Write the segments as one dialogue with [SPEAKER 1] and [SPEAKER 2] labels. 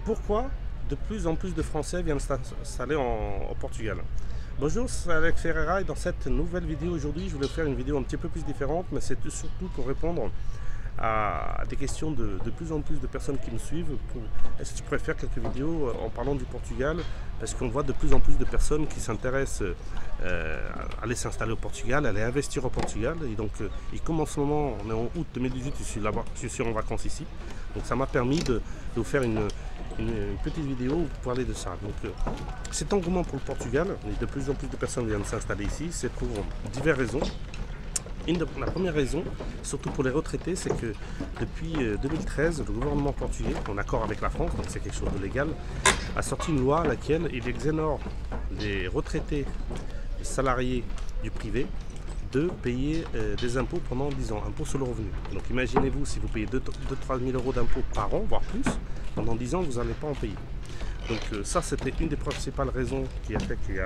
[SPEAKER 1] Pourquoi de plus en plus de Français viennent s'installer au Portugal? Bonjour, c'est Alex Ferreira et dans cette nouvelle vidéo aujourd'hui, je voulais faire une vidéo un petit peu plus différente, mais c'est surtout pour répondre à des questions de plus en plus de personnes qui me suivent. Est-ce que je pourrais faire quelques vidéos en parlant du Portugal? Parce qu'on voit de plus en plus de personnes qui s'intéressent à aller s'installer au Portugal, à aller investir au Portugal. Et donc, et comme en ce moment, on est en août 2018, je suis là-bas, je suis en vacances ici. Donc ça m'a permis de vous faire une petite vidéo pour parler de ça. Donc cet engouement pour le Portugal, et de plus en plus de personnes viennent s'installer ici, c'est pour diverses raisons. La première raison, surtout pour les retraités, c'est que depuis 2013, le gouvernement portugais, en accord avec la France, donc c'est quelque chose de légal, a sorti une loi à laquelle il exonère les retraités salariés du privé de payer des impôts pendant 10 ans, impôts sur le revenu. Donc imaginez-vous, si vous payez 2-3 000 euros d'impôts par an, voire plus, pendant 10 ans, vous n'allez pas en payer. Donc ça, c'était une des principales raisons qui a fait qu'il y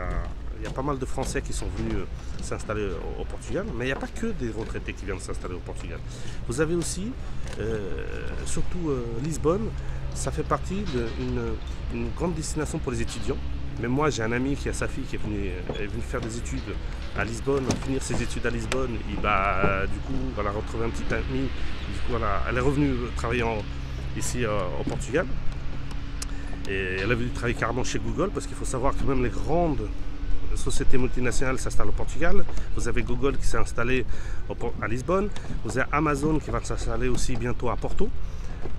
[SPEAKER 1] a pas mal de Français qui sont venus s'installer au Portugal, mais il n'y a pas que des retraités qui viennent s'installer au Portugal. vous avez aussi, surtout Lisbonne, ça fait partie d'une grande destination pour les étudiants. Même moi, j'ai un ami qui a sa fille qui est venu faire des études à Lisbonne, finir ses études à Lisbonne, et du coup, elle a retrouvé un petit ami, du coup, elle est revenue travailler ici au Portugal. Et elle a voulu travailler carrément chez Google, parce qu'il faut savoir que même les grandes sociétés multinationales s'installent au Portugal. Vous avez Google qui s'est installé à Lisbonne, vous avez Amazon qui va s'installer aussi bientôt à Porto.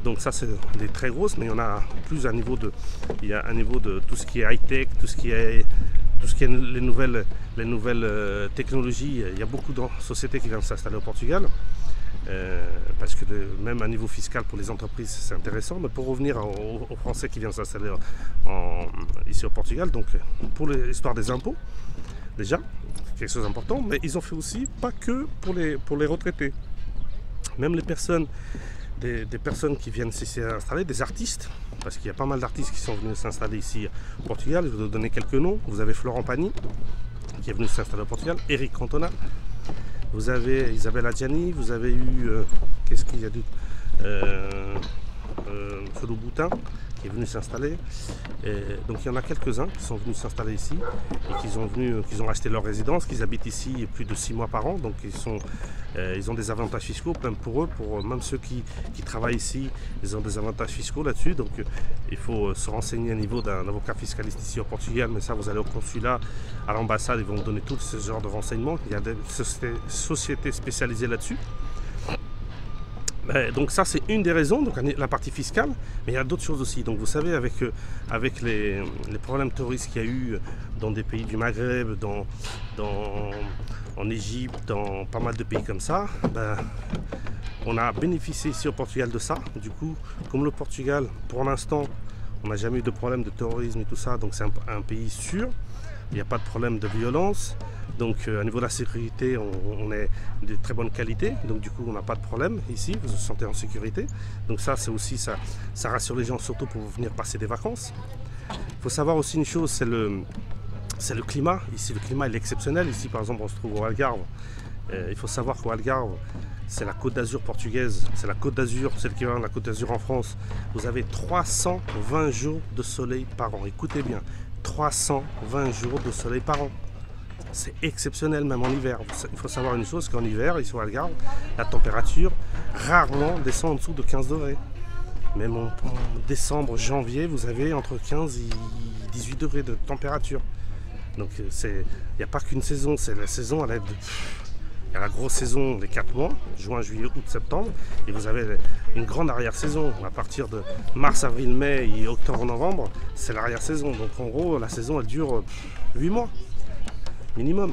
[SPEAKER 1] Donc ça, c'est des très grosses, mais il y en a plus à niveau il y a un niveau de tout ce qui est high-tech, tout ce qui est les nouvelles technologies. Il y a beaucoup de sociétés qui viennent s'installer au Portugal. Parce que même à niveau fiscal pour les entreprises c'est intéressant, mais pour revenir aux Français qui viennent s'installer ici au Portugal, donc pour l'histoire des impôts, déjà, quelque chose d'important, mais ils ont fait aussi pas que pour les retraités, même les personnes, des personnes qui viennent s'y installer, des artistes, parce qu'il y a pas mal d'artistes qui sont venus s'installer ici au Portugal. Je vais vous donner quelques noms. Vous avez Florent Pagny qui est venu s'installer au Portugal, Eric Cantona. Vous avez Isabelle Adjani, vous avez eu, qu'est-ce qu'il y a d'autre, Felo Boutin qui est venu s'installer. Donc il y en a quelques-uns qui sont venus s'installer ici et qui ont acheté leur résidence, qu'ils habitent ici plus de 6 mois par an. Donc ils ont des avantages fiscaux, même pour eux, même ceux qui travaillent ici, ils ont des avantages fiscaux là-dessus. Donc il faut se renseigner au niveau d'un avocat fiscaliste ici au Portugal, mais ça vous allez au consulat, à l'ambassade, ils vont vous donner tout ce genre de renseignements. Il y a des sociétés spécialisées là-dessus. Donc ça, c'est une des raisons, donc la partie fiscale, mais il y a d'autres choses aussi. Donc vous savez, avec les problèmes terroristes qu'il y a eu dans des pays du Maghreb, en Égypte, dans pas mal de pays comme ça, on a bénéficié ici au Portugal de ça. Du coup, comme le Portugal, pour l'instant, on n'a jamais eu de problème de terrorisme et tout ça, donc c'est un pays sûr. Il n'y a pas de problème de violence, donc au niveau de la sécurité, on est de très bonne qualité, donc du coup on n'a pas de problème ici, vous vous sentez en sécurité. Donc ça, c'est aussi, ça rassure les gens, surtout pour venir passer des vacances. Il faut savoir aussi une chose, c'est le climat. Ici, le climat est exceptionnel. Ici, par exemple, on se trouve au Algarve. Il faut savoir qu'au Algarve, c'est la Côte d'Azur portugaise, c'est la Côte d'Azur, c'est l'équivalent de la Côte d'Azur en France. Vous avez 320 jours de soleil par an, écoutez bien. 320 jours de soleil par an. C'est exceptionnel même en hiver. Il faut savoir une chose, qu'en hiver, ici au Algarve, la température rarement descend en dessous de 15 degrés. Même en décembre, janvier, vous avez entre 15 et 18 degrés de température. Donc il n'y a pas qu'une saison, c'est la saison, il y a la grosse saison des 4 mois, juin, juillet, août, septembre, et vous avez une grande arrière-saison. À partir de mars, avril, mai et octobre, novembre, c'est l'arrière-saison. Donc en gros, la saison, elle dure 8 mois, minimum.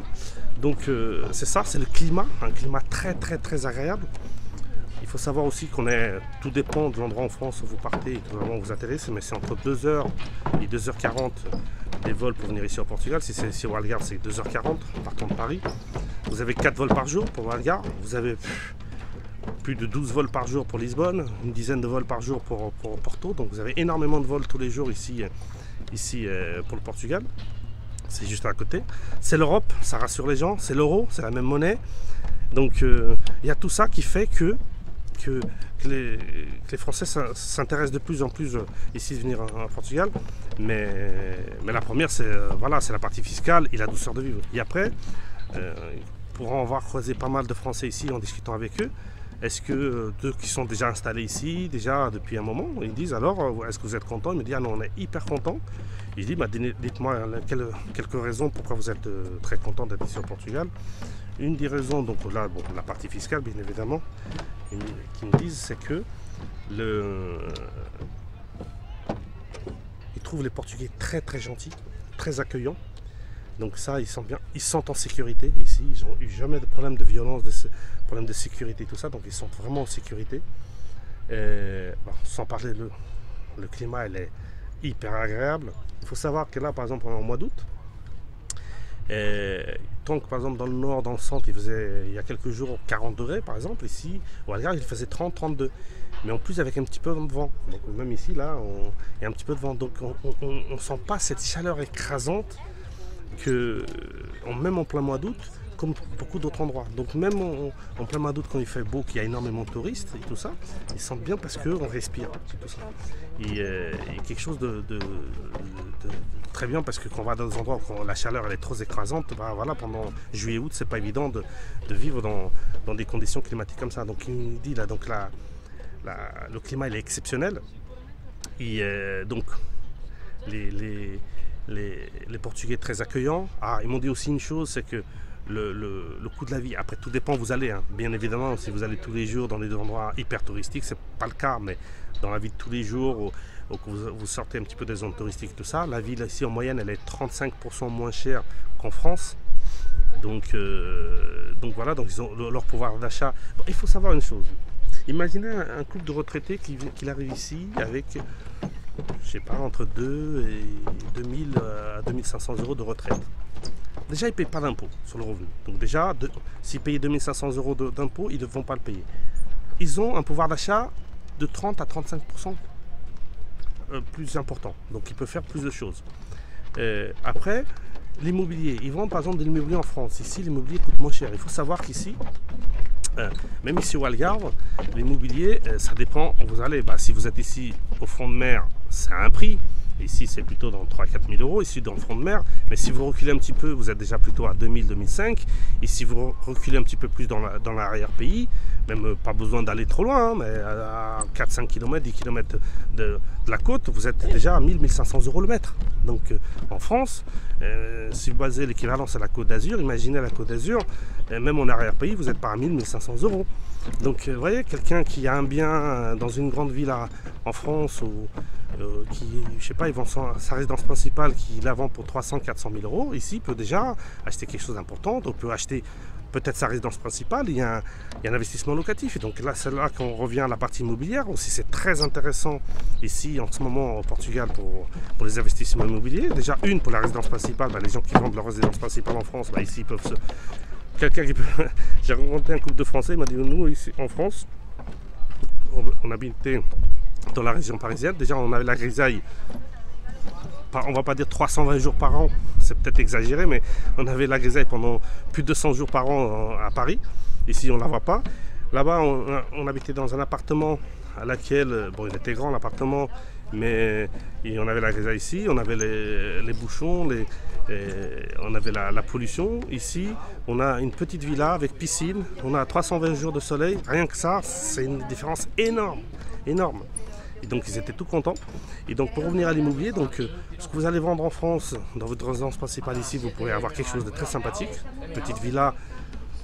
[SPEAKER 1] Donc c'est ça, c'est le climat, un climat très très très agréable. Il faut savoir aussi tout dépend de l'endroit en France où vous partez et de l'endroit où vous atterrissez, mais c'est entre 2h et 2h40 des vols pour venir ici au Portugal. Si c'est ici au Algarve, c'est 2h40 partant de Paris. Vous avez 4 vols par jour pour le Algarve. Vous avez plus de 12 vols par jour pour Lisbonne, une dizaine de vols par jour pour Porto. Donc vous avez énormément de vols tous les jours ici pour le Portugal. C'est juste à côté. C'est l'Europe, ça rassure les gens. C'est l'euro, c'est la même monnaie. Donc il y a tout ça qui fait que les Français s'intéressent de plus en plus ici de venir en Portugal. Mais la première, c'est voilà, la partie fiscale et la douceur de vivre. Et après, pour en avoir croisé pas mal de Français ici en discutant avec eux, est-ce que ceux qui sont déjà installés ici, déjà depuis un moment, ils disent alors, est-ce que vous êtes content? Ils me disent, ah non, on est hyper content. Je dis, bah, dites-moi quelques raisons pourquoi vous êtes très content d'être ici au Portugal. Une des raisons, donc là, bon, la partie fiscale, bien évidemment, qui me disent, c'est que ils trouvent les Portugais très très gentils, très accueillants. Donc ça, ils sentent bien, ils se sentent en sécurité ici, ils n'ont eu jamais de problème de violence, de problème de sécurité, tout ça, donc ils sont vraiment en sécurité. Bon, sans parler, le climat, il est hyper agréable. Il faut savoir que là, par exemple, en mois d'août, tant que par exemple dans le nord, dans le centre, il y a quelques jours 40 degrés, par exemple, ici, au Algarve, il faisait 30-32. Mais en plus avec un petit peu de vent. Donc même ici, là, il y a un petit peu de vent. Donc on ne sent pas cette chaleur écrasante que même en plein mois d'août, comme beaucoup d'autres endroits. Donc même en plein mois d'août, quand il fait beau, qu'il y a énormément de touristes et tout ça, ils sentent bien parce qu'on respire, c'est tout ça. Et quelque chose de très bien, parce que quand on va dans des endroits où la chaleur elle est trop écrasante, bah, voilà, pendant juillet-août, c'est pas évident de vivre dans des conditions climatiques comme ça. Donc il me dit là, donc le climat il est exceptionnel. Et donc les Portugais très accueillants. Ah, ils m'ont dit aussi une chose, c'est que le coût de la vie, après tout dépend où vous allez, hein. Bien évidemment, si vous allez tous les jours dans des endroits hyper touristiques, c'est pas le cas, mais dans la vie de tous les jours, ou que vous sortez un petit peu des zones touristiques, tout ça, la vie ici en moyenne, elle est 35% moins chère qu'en France. Donc voilà, donc ils ont leur pouvoir d'achat. Bon, il faut savoir une chose. Imaginez un couple de retraités qui arrive ici avec, je sais pas, entre 2 et 2000 à 2500 euros de retraite. Déjà, ils ne payent pas d'impôt sur le revenu. Donc déjà, s'ils payaient 2500 euros d'impôt, ils ne vont pas le payer. Ils ont un pouvoir d'achat de 30 à 35% plus important. Donc ils peuvent faire plus de choses. Après, l'immobilier. Ils vendent par exemple de l'immobilier en France. Ici, l'immobilier coûte moins cher. Il faut savoir qu'ici, même ici au Algarve, l'immobilier, ça dépend où vous allez. Bah, si vous êtes ici au front de mer, c'est un prix. Ici, c'est plutôt dans 3-4 000 euros, ici dans le front de mer. Mais si vous reculez un petit peu, vous êtes déjà plutôt à 2000-2005. Et si vous reculez un petit peu plus dans l'arrière-pays, même pas besoin d'aller trop loin, hein, mais à 4-5 km, 10 km de la côte, vous êtes déjà à 1000-1500 euros le mètre. Donc en France, si vous basez l'équivalence à la Côte d'Azur, imaginez la Côte d'Azur, même en arrière-pays, vous n'êtes pas à 1000-1500 euros. Donc vous voyez, quelqu'un qui a un bien dans une grande ville en France, ou qui, je sais pas, il vend sa résidence principale, qui la vend pour 300-400 000 euros, ici peut déjà acheter quelque chose d'important. On peut acheter peut-être sa résidence principale, il y a un investissement locatif. Et donc là, c'est là qu'on revient à la partie immobilière. Aussi, c'est très intéressant ici en ce moment au Portugal pour les investissements immobiliers. Déjà, pour la résidence principale, les gens qui vendent leur résidence principale en France, ici peuvent se... Quelqu'un qui peut... J'ai rencontré un couple de Français, il m'a dit, nous ici en France, on habitait dans la région parisienne. Déjà, on avait la grisaille, on va pas dire 320 jours par an, c'est peut-être exagéré, mais on avait la grisaille pendant plus de 200 jours par an à Paris. Ici, on ne la voit pas. Là-bas, on habitait dans un appartement à laquelle, bon, il était grand l'appartement, mais on avait la grisaille ici, on avait les bouchons, on avait la pollution. Ici, on a une petite villa avec piscine, on a 320 jours de soleil. Rien que ça, c'est une différence énorme, énorme. Et donc ils étaient tout contents. Et donc pour revenir à l'immobilier, donc ce que vous allez vendre en France, dans votre résidence principale ici, vous pourrez avoir quelque chose de très sympathique. Une petite villa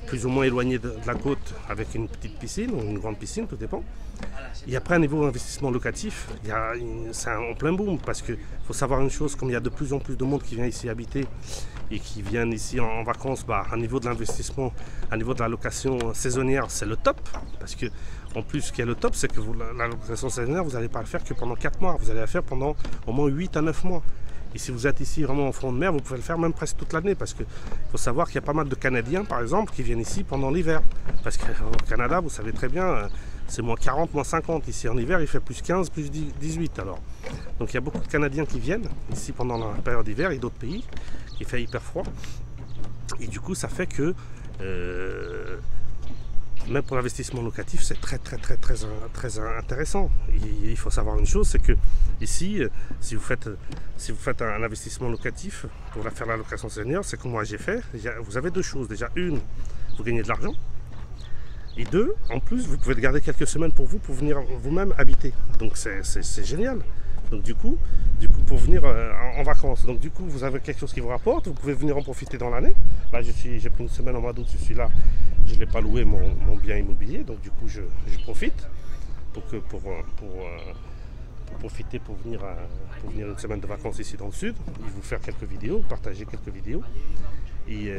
[SPEAKER 1] plus ou moins éloignée de la côte, avec une petite piscine ou une grande piscine, tout dépend. Et après, à niveau investissement locatif, c'est en plein boom, parce qu'il faut savoir une chose, comme il y a de plus en plus de monde qui vient ici habiter et qui viennent ici en vacances, à niveau de l'investissement, à niveau de la location saisonnière, c'est le top. Parce que en plus, ce qui est le top, c'est que la location saisonnière, vous n'allez pas le faire que pendant 4 mois, vous allez la faire pendant au moins 8 à 9 mois. Et si vous êtes ici vraiment en front de mer, vous pouvez le faire même presque toute l'année, parce qu'il faut savoir qu'il y a pas mal de Canadiens, par exemple, qui viennent ici pendant l'hiver. Parce qu'au Canada, vous savez très bien, c'est moins 40, moins 50. Ici en hiver, il fait plus 15, plus 18 alors. Donc il y a beaucoup de Canadiens qui viennent ici pendant la période d'hiver et d'autres pays, qui fait hyper froid. Et du coup, ça fait que même pour l'investissement locatif, c'est très intéressant. Il faut savoir une chose, c'est que ici, si vous faites un investissement locatif pour faire la location senior, c'est comme moi j'ai fait. Vous avez deux choses. Déjà, une, vous gagnez de l'argent. Et deux, en plus, vous pouvez le garder quelques semaines pour vous, pour venir vous-même habiter. Donc c'est génial. Donc du coup, pour venir en vacances, donc du coup, vous avez quelque chose qui vous rapporte, vous pouvez venir en profiter dans l'année. Là, j'ai pris une semaine en mois d'août, je suis là, je n'ai pas loué mon bien immobilier, donc du coup, je profite pour profiter pour venir une semaine de vacances ici dans le sud, et vous faire quelques vidéos, partager quelques vidéos. Et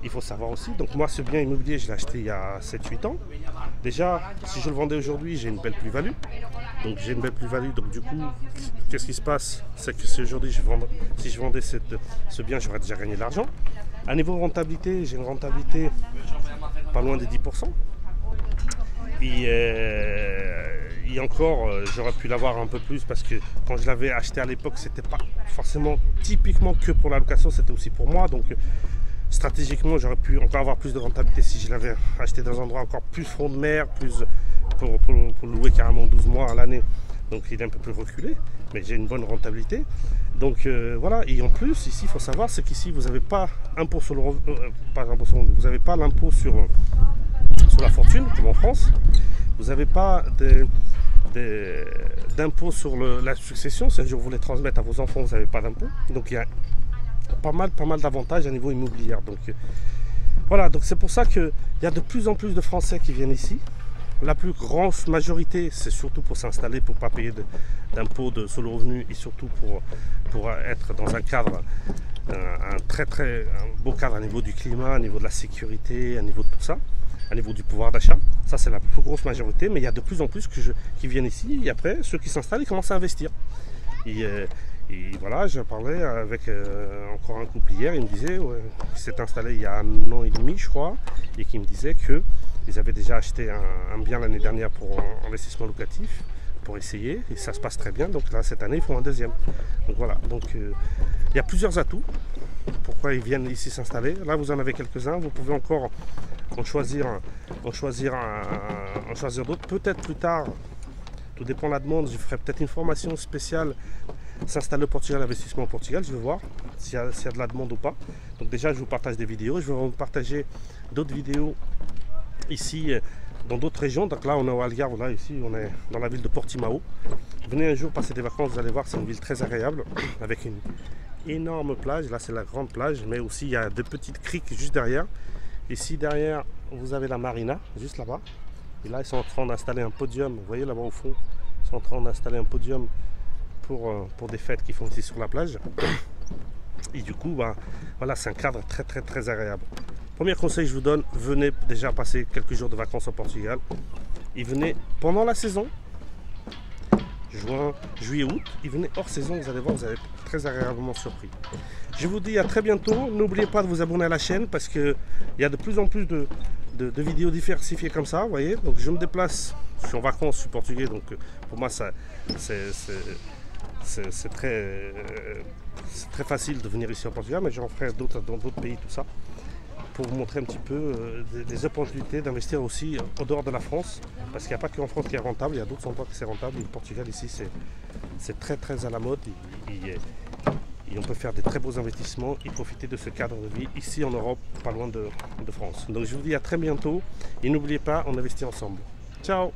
[SPEAKER 1] il faut savoir aussi, donc moi ce bien immobilier je l'ai acheté il y a 7-8 ans. Déjà, si je le vendais aujourd'hui, j'ai une belle plus-value. Donc j'ai une belle plus-value, donc du coup, qu'est-ce qui se passe? C'est que si aujourd'hui si je vendais ce bien, j'aurais déjà gagné de l'argent. À niveau rentabilité, j'ai une rentabilité pas loin des 10%. Et encore, j'aurais pu l'avoir un peu plus parce que quand je l'avais acheté à l'époque, c'était pas forcément typiquement que pour la location, c'était aussi pour moi. Donc stratégiquement, j'aurais pu encore avoir plus de rentabilité si je l'avais acheté dans un endroit encore plus front de mer, plus pour louer carrément 12 mois à l'année. Donc il est un peu plus reculé, mais j'ai une bonne rentabilité. Donc voilà, et en plus, ici, il faut savoir, c'est qu'ici, vous n'avez pas impôt sur le vous n'avez pas l'impôt sur la fortune, comme en France. Vous n'avez pas d'impôt sur la succession. Si un jour vous voulez transmettre à vos enfants, vous n'avez pas d'impôt. Donc il y a pas mal d'avantages à niveau immobilier. Donc voilà, donc c'est pour ça qu'il y a de plus en plus de Français qui viennent ici. La plus grande majorité, c'est surtout pour s'installer, pour ne pas payer d'impôts sur le revenu et surtout pour être dans un cadre, un beau cadre à niveau du climat, à niveau de la sécurité, à niveau de tout ça, à niveau du pouvoir d'achat. Ça, c'est la plus grosse majorité, mais il y a de plus en plus qui viennent ici et après, ceux qui s'installent, ils commencent à investir. Et voilà, je parlais avec encore un couple hier, il me disait qu'il s'est installé il y a 1 an et demi, je crois, et qui me disait qu'ils avaient déjà acheté un bien l'année dernière pour un investissement locatif, pour essayer, et ça se passe très bien. Donc là, cette année, ils font un deuxième. Donc voilà, donc il y a plusieurs atouts. Pourquoi ils viennent ici s'installer? Là, vous en avez quelques-uns, vous pouvez encore en choisir d'autres, peut-être plus tard. Tout dépend de la demande, je ferai peut-être une formation spéciale s'installer au Portugal, investissement au Portugal, je vais voir s'il y a de la demande ou pas. Donc déjà, je vous partage des vidéos, je vais vous partager d'autres vidéos ici dans d'autres régions. Donc là, on est au Algarve, là ici, on est dans la ville de Portimao. Venez un jour passer des vacances, vous allez voir, c'est une ville très agréable avec une énorme plage. Là, c'est la grande plage, mais aussi il y a de petites criques juste derrière. Ici derrière, vous avez la marina, juste là-bas. Et là, ils sont en train d'installer un podium. Vous voyez là-bas au fond, ils sont en train d'installer un podium pour des fêtes qu'ils font ici sur la plage. Et du coup, voilà, c'est un cadre très agréable. Premier conseil que je vous donne, venez déjà passer quelques jours de vacances au Portugal. Et venez pendant la saison, juin, juillet, août. Et venez hors saison, vous allez voir, vous allez être très agréablement surpris. Je vous dis à très bientôt. N'oubliez pas de vous abonner à la chaîne parce qu'il y a de plus en plus de vidéos diversifiées comme ça, vous voyez. Donc je me déplace, je suis en vacances, je suis portugais, donc pour moi c'est très facile de venir ici au Portugal, mais j'en ferai d'autres dans d'autres pays, tout ça, pour vous montrer un petit peu des opportunités d'investir aussi en dehors de la France, parce qu'il n'y a pas qu'en France qui est rentable, il y a d'autres endroits qui c'est rentable. Et le Portugal ici c'est très à la mode et on peut faire des très beaux investissements et profiter de ce cadre de vie ici en Europe, pas loin de France. Donc je vous dis à très bientôt et n'oubliez pas, on investit ensemble. Ciao!